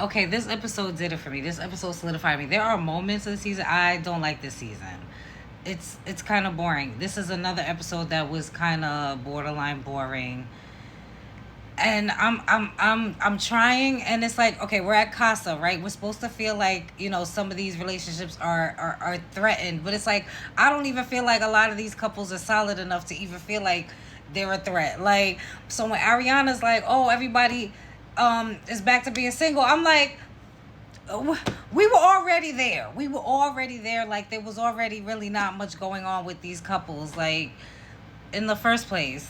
Okay, this episode did it for me. This episode solidified me. There are moments of the season I don't like this season. It's kind of boring. This is another episode that was kind of borderline boring. And I'm trying, and it's like, okay, we're at Casa, right? We're supposed to feel like, some of these relationships are threatened, but it's like I don't even feel like a lot of these couples are solid enough to even feel like they're a threat. Like, so when Ariana's like, oh, everybody is back to being single, I'm like, we were already there. We were already there. Like, there was already really not much going on with these couples, like, in the first place.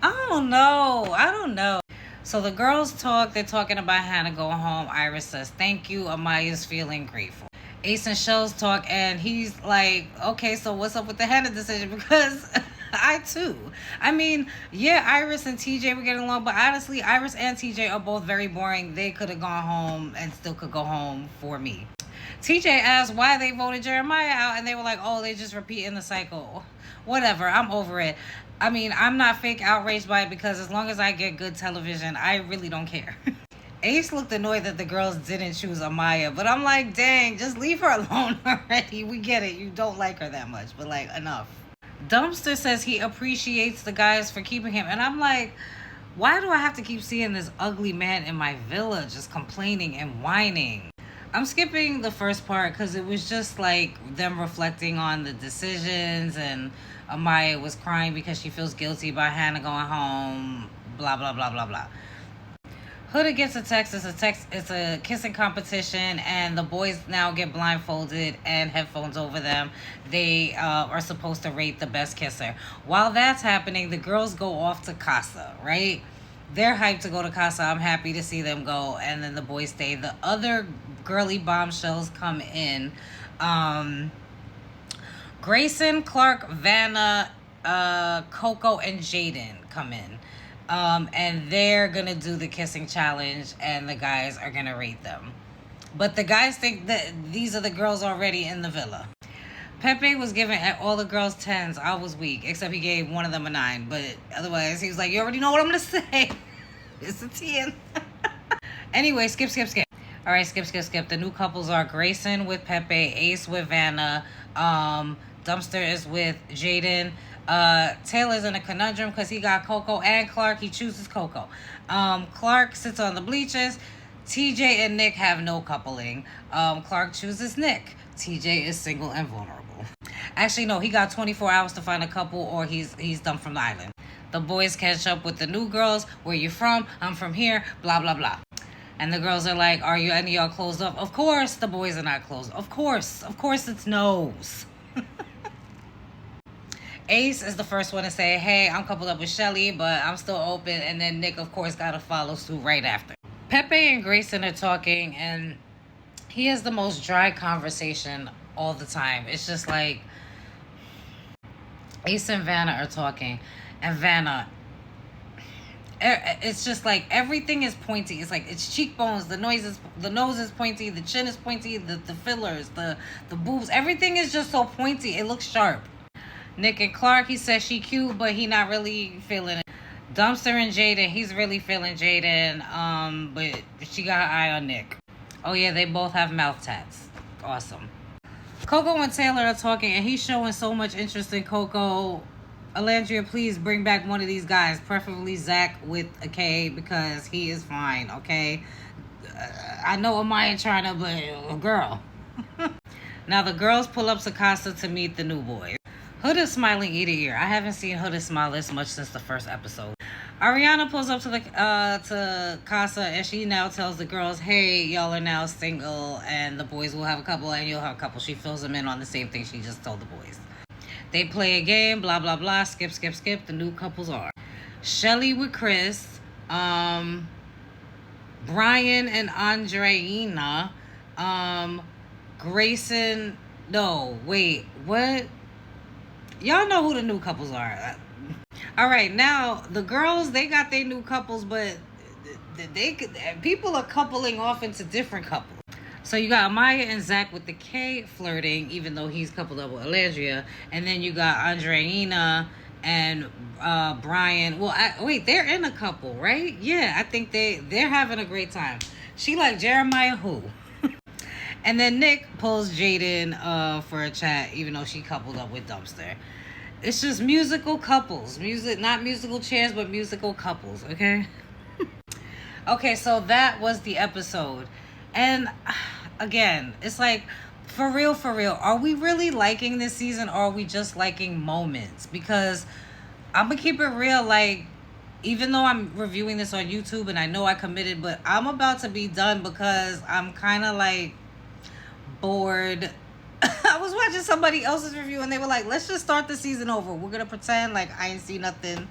I don't know. So the girls talk. They're talking about Hannah going home. Iris says, thank you. Amaya's feeling grateful. Ace and Shells talk, and he's like, okay, so what's up with the Hannah decision? Because I too. I mean, yeah, Iris and TJ were getting along, but honestly, Iris and TJ are both very boring. They could have gone home and still could go home for me. TJ asked why they voted Jeremiah out, and they were like, oh, they just repeating the cycle. Whatever, I'm over it. I mean, I'm not fake outraged by it, because as long as I get good television, I really don't care. Ace looked annoyed that the girls didn't choose Amaya, but I'm like, dang, just leave her alone already. We get it. You don't like her that much, but like, enough. Dumpster says he appreciates the guys for keeping him, and I'm like, why do I have to keep seeing this ugly man in my villa just complaining and whining? I'm skipping the first part because it was just like them reflecting on the decisions, and Amaya was crying because she feels guilty about Hannah going home, blah, blah, blah, blah, blah. Huda gets a text. It's a kissing competition, and the boys now get blindfolded and headphones over them. They are supposed to rate the best kisser. While that's happening, the girls go off to Casa, right? They're hyped to go to Casa. I'm happy to see them go, and then the boys stay. The other girly bombshells come in. Grayson, Clark, Vanna, Coco, and Jaden come in. And they're gonna do the kissing challenge, and the guys are gonna rate them. But the guys think that these are the girls already in the villa. Pepe was giving all the girls 10s. I was weak, except he gave one of them a 9. But otherwise, he was like, you already know what I'm gonna say. It's a 10. Anyway, skip. All right, skip. The new couples are Grayson with Pepe, Ace with Vanna, Dumpster is with Jaden. Taylor's in a conundrum because he got Coco and Clark. He chooses Coco. Clark sits on the bleachers. TJ and Nick have no coupling. Clark chooses Nick. TJ is single and vulnerable. Actually, no, he got 24 hours to find a couple, or he's dumped from the island. The boys catch up with the new girls. Where you from? I'm from here. Blah, blah, blah. And the girls are like, are you any of y'all closed up? Of course the boys are not closed. Of course it's no's. Ace is the first one to say, hey, I'm coupled up with Shelly, but I'm still open. And then Nick, of course, got to follow suit right after. Pepe and Grayson are talking, and he has the most dry conversation all the time. It's just like Ace and Vanna are talking, and Vanna, it's just like everything is pointy. It's like it's cheekbones, the nose is pointy, the chin is pointy, the fillers, the boobs, everything is just so pointy. It looks sharp. Nick and Clark, he says she cute, but he not really feeling it. Dumpster and Jaden, he's really feeling Jaden, but she got her eye on Nick. Oh yeah, they both have mouth tats. Awesome. Coco and Taylor are talking, and he's showing so much interest in Coco. Alandria, please bring back one of these guys, preferably Zach with a K, because he is fine, okay? I know Amaya trying to, but girl. Now the girls pull up to Casa to meet the new boys. Huda's smiling ear to ear. I haven't seen Huda smile this much since the first episode. Ariana pulls up to Casa, and she now tells the girls, hey, y'all are now single, and the boys will have a couple, and you'll have a couple. She fills them in on the same thing she just told the boys. They play a game, blah, blah, blah, skip. The new couples are Shelly with Chris, Brian and Andreina, Grayson, no, wait, what? Y'all know who the new couples are. All right, now the girls, they got their new couples, but people are coupling off into different couples. So you got Amaya and Zach with the K flirting, even though he's coupled up with Alandria. And then you got Andreina and Brian. Well, wait, they're in a couple, right? Yeah, I think they're having a great time. She like, Jeremiah who? And then Nick pulls Jaden for a chat, even though she coupled up with Dumpster. It's just musical couples. Music, not musical chairs, but musical couples, okay? Okay, so that was the episode. And again, it's like, for real, are we really liking this season, or are we just liking moments? Because I'm gonna keep it real, like, even though I'm reviewing this on YouTube and I know I committed, but I'm about to be done because I'm kind of like bored. I was watching somebody else's review and they were like, let's just start the season over. We're gonna pretend like I ain't see nothing.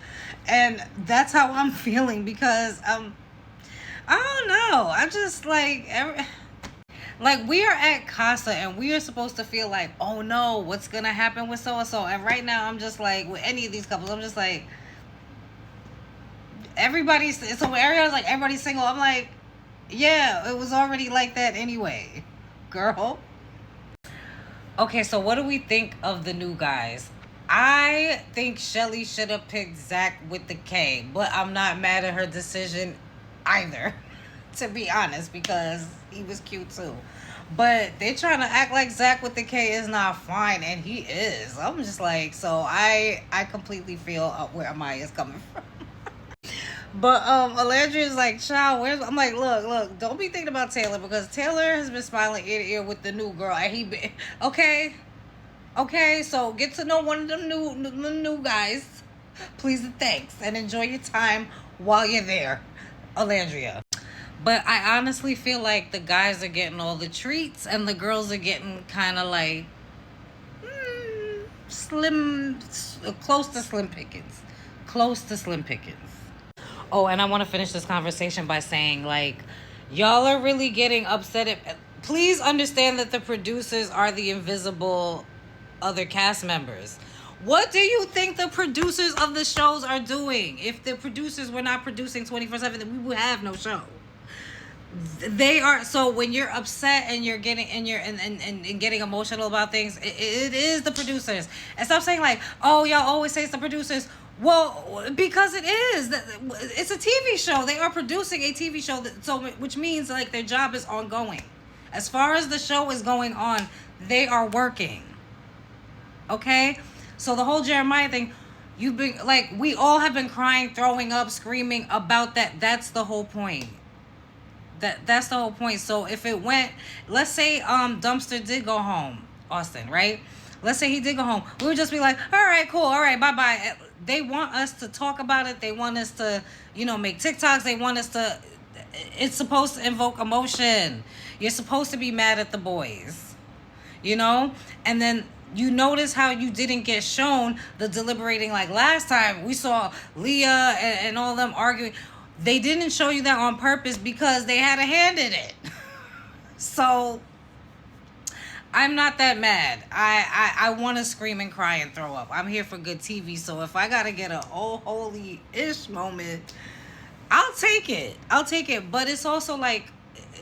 And that's how I'm feeling, because I don't know. I'm just like like we are at Casa and we are supposed to feel like, oh no, what's gonna happen with so and so. And right now I'm just like, with any of these couples, I'm just like, everybody's, so when Ariana's like, everybody's single, I'm like, yeah, it was already like that anyway, girl. Okay, so what do we think of the new guys? I think Shelly should have picked Zach with the K, but I'm not mad at her decision either, to be honest, because he was cute too. But they trying to act like Zach with the K is not fine, and he is. I'm just like, so I completely feel where Amaya's coming from. But Alandria is like, child, where's, I'm like, look, don't be thinking about Taylor, because Taylor has been smiling ear to ear with the new girl, and he been okay, so get to know one of them new guys, please and thanks, and enjoy your time while you're there, Alandria. But I honestly feel like the guys are getting all the treats and the girls are getting kind of like slim, close to slim pickings. Oh, and I want to finish this conversation by saying, like, y'all are really getting upset. Please understand that the producers are the invisible other cast members. What do you think the producers of the shows are doing? If the producers were not producing 24/7, then we would have no show. They are. So when you're upset and you're getting and getting emotional about things, it is the producers. And stop saying like, oh, y'all always say it's the producers. Well, because it is. It's a TV show. They are producing a TV show, which means like their job is ongoing. As far as the show is going on, they are working. Okay? So the whole Jeremiah thing, you've been like, we all have been crying, throwing up, screaming about that. That's the whole point. That's the whole point. So if it went, let's say Dumpster did go home, Austin, right? Let's say he did go home. We would just be like, all right, cool, all right, bye-bye. They want us to talk about it. They want us to, make TikToks. They want us to, it's supposed to invoke emotion. You're supposed to be mad at the boys, And then you notice how you didn't get shown the deliberating like last time. We saw Leah and all them arguing. They didn't show you that on purpose because they had a hand in it. So I'm not that mad. I want to scream and cry and throw up. I'm here for good TV. So if I got to get a holy-ish moment, I'll take it. But it's also like,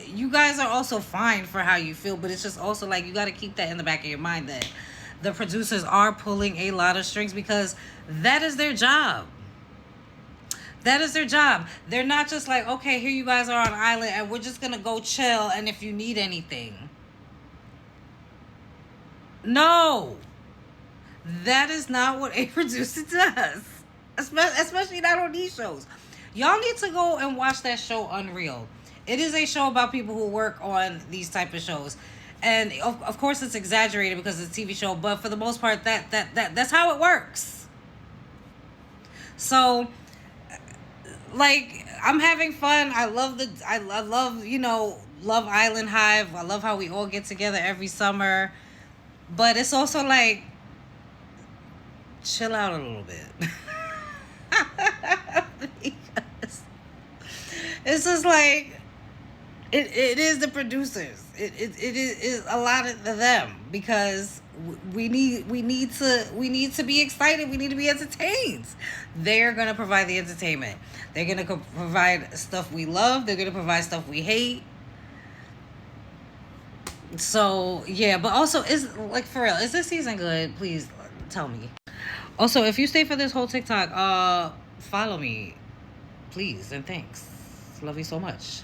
you guys are also fine for how you feel. But it's just also like, you got to keep that in the back of your mind that the producers are pulling a lot of strings because that is their job. That is their job. They're not just like, okay, here you guys are on an island and we're just going to go chill and if you need anything. No. That is not what a producer does. Especially not on these shows. Y'all need to go and watch that show Unreal. It is a show about people who work on these type of shows. And of course it's exaggerated because it's a TV show, but for the most part that's how it works. So like, I'm having fun. I love Love Island Hive. I love how we all get together every summer. But it's also like, chill out a little bit. Because it's just like, it is the producers. It is a lot of them because we need to be excited. We need to be entertained. They're gonna provide the entertainment. They're gonna provide stuff we love. They're gonna provide stuff we hate. So yeah, but also, is like, for real, is this season good? Please tell me. Also, if you stay for this whole TikTok, follow me, please and thanks. Love you so much.